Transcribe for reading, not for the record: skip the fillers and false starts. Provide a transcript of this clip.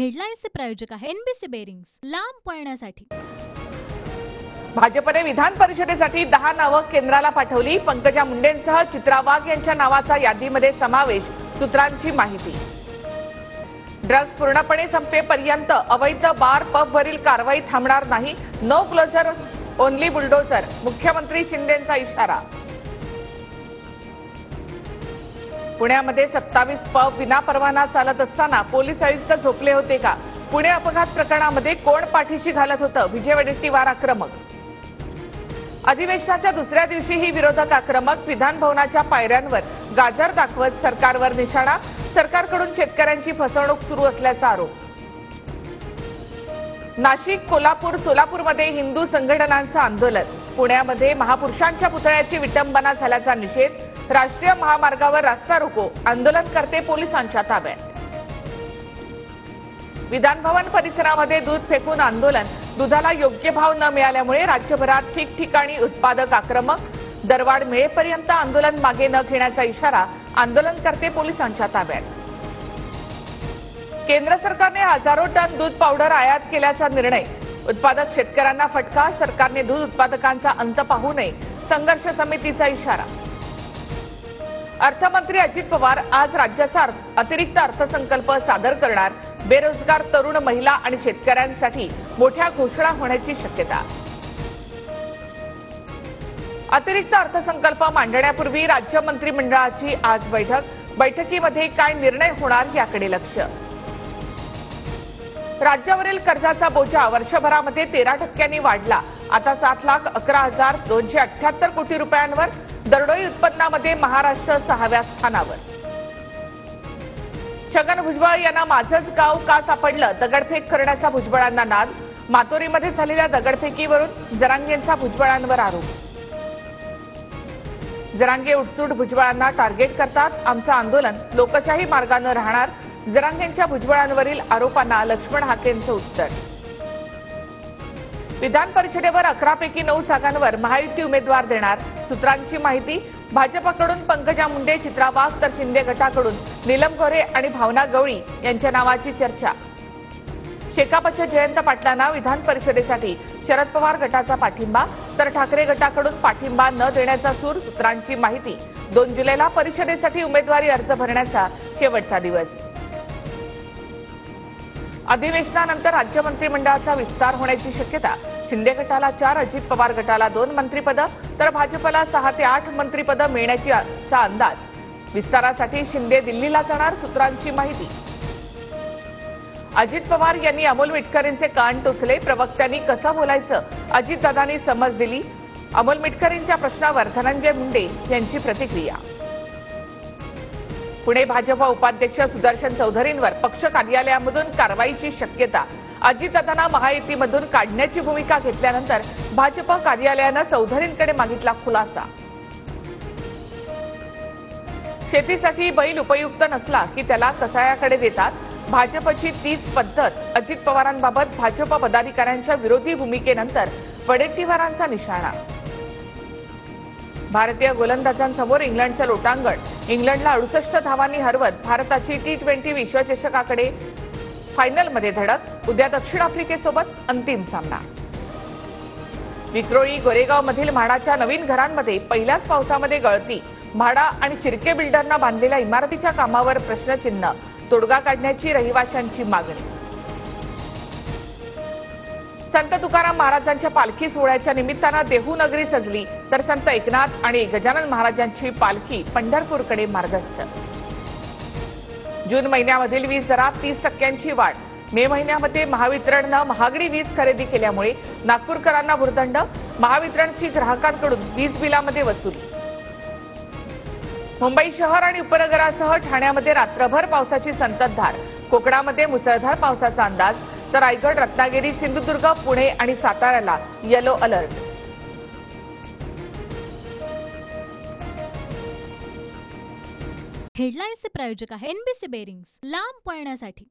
हेडलाईन्सचे प्रायोजक आहे NBC bearings, लांब पळण्यासाठी। भाजपने विधान परिषदेसाठी 10 नावं केंद्राला पाठवली। पंकजा मुंडेंसह चित्रा वाघ यांच्या नावाचा यादीमध्ये समावेश, सूत्रांची माहिती। ड्रग्ज पूर्णपणे संपेपर्यंत अवैध बार पबवरील कारवाई थांबणार नाही, नो क्लोजर ओनली बुलडोजर, मुख्यमंत्री शिंदेंचा इशारा। पुण्यामध्ये 27 पब विनापरवाना चालत असताना पोलीस आयुक्त झोपले होते का? पुणे अपघात प्रकरणामध्ये कोण पाठीशी घालत होतं? विजय वडेट्टीवार आक्रमक। अधिवेशनाच्या दुसऱ्या दिवशीही विरोधक आक्रमक, विधान भवनाच्या पायऱ्यांवर गाजर दाखवत सरकारवर निशाणा, सरकारकडून शेतकऱ्यांची फसवणूक सुरू असल्याचा आरोप। नाशिक, कोल्हापूर, सोलापूरमध्ये हिंदू संघटनांचं आंदोलन, पुण्यामध्ये महापुरुषांच्या पुतळ्याची विटंबना झाल्याचा निषेध, राष्ट्रीय महामार्गावर रास्ता रोको, आंदोलनकर्ते पोलिसांच्या ताब्यात। विधानभवन परिसरामध्ये दूध फेकून आंदोलन, दुधाला योग्य भाव न मिळाल्यामुळे राज्यभरात ठिकठिकाणी उत्पादक आक्रमक, दरवाढ मिळेपर्यंत आंदोलन मागे न घेण्याचा इशारा, आंदोलनकर्ते पोलिसांच्या ताब्यात। केंद्र सरकारने हजारो टन दूध पावडर आयात केल्याचा निर्णय, उत्पादक शेतकऱ्यांना फटका, सरकारने दूध उत्पादकांचा अंत पाहू नये, संघर्ष समितीचा इशारा। अर्थमंत्री अजित पवार आज राज्याचा अतिरिक्त अर्थसंकल्प सादर करणार, बेरोजगार तरुण, महिला आणि शेतकऱ्यांसाठी मोठ्या घोषणा होण्याची शक्यता। अतिरिक्त अर्थसंकल्प मांडण्यापूर्वी राज्य मंत्रिमंडळाची आज बैठकीमध्ये काय निर्णय होणार याकडे लक्ष। राज्यावरील कर्जाचा बोजा वर्षभरामध्ये 13% वाढला, आता 7,11,278 कोटी रुपयांवर। दरडोई उत्पन्नामध्ये महाराष्ट्र 6व्या स्थानावर। छगन भुजबळ यांना माझंच गाव का सापडलं? दगडफेक करण्याचा भुजबळांना नाद, मातोरीमध्ये झालेल्या दगडफेकीवरून जरांगेंचा भुजबळांवर आरोप। जरांगे उठसूट भुजबळांना टार्गेट करतात, आमचं आंदोलन लोकशाही मार्गाने राहणार, जरांगेंच्या भुजबळांवरील आरोपांना लक्ष्मण हाकेंचं उत्तर। विधान परिषदेवर 11 पैकी 9 जागांवर महायुती उमेदवार देणार, सूत्रांची माहिती। भाजपकडून पंकजा मुंडे, चित्रा वाघ तर शिंदे गटाकडून नीलम गोऱ्हे आणि भावना गवळी यांच्या नावाची चर्चा। शेकापच्या जयंत पाटलांना विधान परिषदेसाठी शरद पवार गटाचा पाठिंबा, तर ठाकरे गटाकडून पाठिंबा न देण्याचा सूर, सूत्रांची माहिती। 2 जुलैला परिषदेसाठी उमेदवारी अर्ज भरण्याचा शेवटचा दिवस। अधिवेशनानंतर राज्य मंत्रिमंडळाचा विस्तार होण्याची शक्यता, शिंदे गटाला 4, अजित पवार गटाला 2 मंत्रिपद, तर भाजपला 6 ते 8 मंत्रिपद मिळण्याचा अंदाज। विस्तारासाठी शिंदे दिल्लीला जाणार, सूत्रांची माहिती। अजित पवार यांनी अमोल मिटकरींचे कान टोचले, प्रवक्त्यांनी कसं बोलायचं, अजितदादांनी समज दिली। अमोल मिटकरींच्या प्रश्नावर धनंजय मुंडे यांची प्रतिक्रिया। पुणे भाजप उपाध्यक्ष सुदर्शन चौधरींवर पक्ष कार्यालयामधून कारवाईची शक्यता, अजितदादांना महायुतीमधून काढण्याची भूमिका घेतल्यानंतर भाजप कार्यालयानं चौधरींकडे मागितला खुलासा। शेतीसाठी बैल उपयुक्त नसला की त्याला कसायाकडे देतात, भाजपची तीच पद्धत। अजित पवारांबाबत भाजप पदाधिकाऱ्यांच्या विरोधी भूमिकेनंतर वडेट्टीवारांचा निशाणा। भारतीय गोलंदाजांसमोर इंग्लंडचं लोटांगण, इंग्लंडला 68 धावांनी हरवत भारताची T20 विश्वचषकाकडे फायनलमध्ये धडक, उद्या दक्षिण आफ्रिकेसोबत अंतिम सामना। विक्रोळी, गोरेगावमधील म्हाडाच्या नवीन घरांमध्ये पहिल्याच पावसामध्ये गळती, म्हाडा आणि शिर्के बिल्डरना बांधलेल्या इमारतीच्या कामावर प्रश्नचिन्ह, तोडगा काढण्याची रहिवाशांची मागणी। संत तुकाराम महाराजांच्या पालखी सोहळ्याच्या निमित्तानं देहू नगरी सजली, तर संत एकनाथ आणि गजानन महाराजांची पालखी पंढरपूरकडे मार्गस्थ। जून महिन्यामधील वीज दरात 30% वाढ, मे महिन्यामध्ये महावितरणनं महागडी वीज खरेदी केल्यामुळे नागपूरकरांना भुर्दंड, महावितरणची ग्राहकांकडून वीज बिलामध्ये वसुली। मुंबई शहर आणि उपनगरासह ठाण्यामध्ये रात्रभर पावसाची संततधार, कोकणामध्ये मुसळधार पावसाचा अंदाज, तर रायगड, रत्नागिरी, सिंधुदुर्ग, पुणे आणि साताऱ्याला येलो अलर्ट। हेडलाईन्सचे प्रायोजक आहे एनबीसी बेरिंग्स, लांब पळण्यासाठी।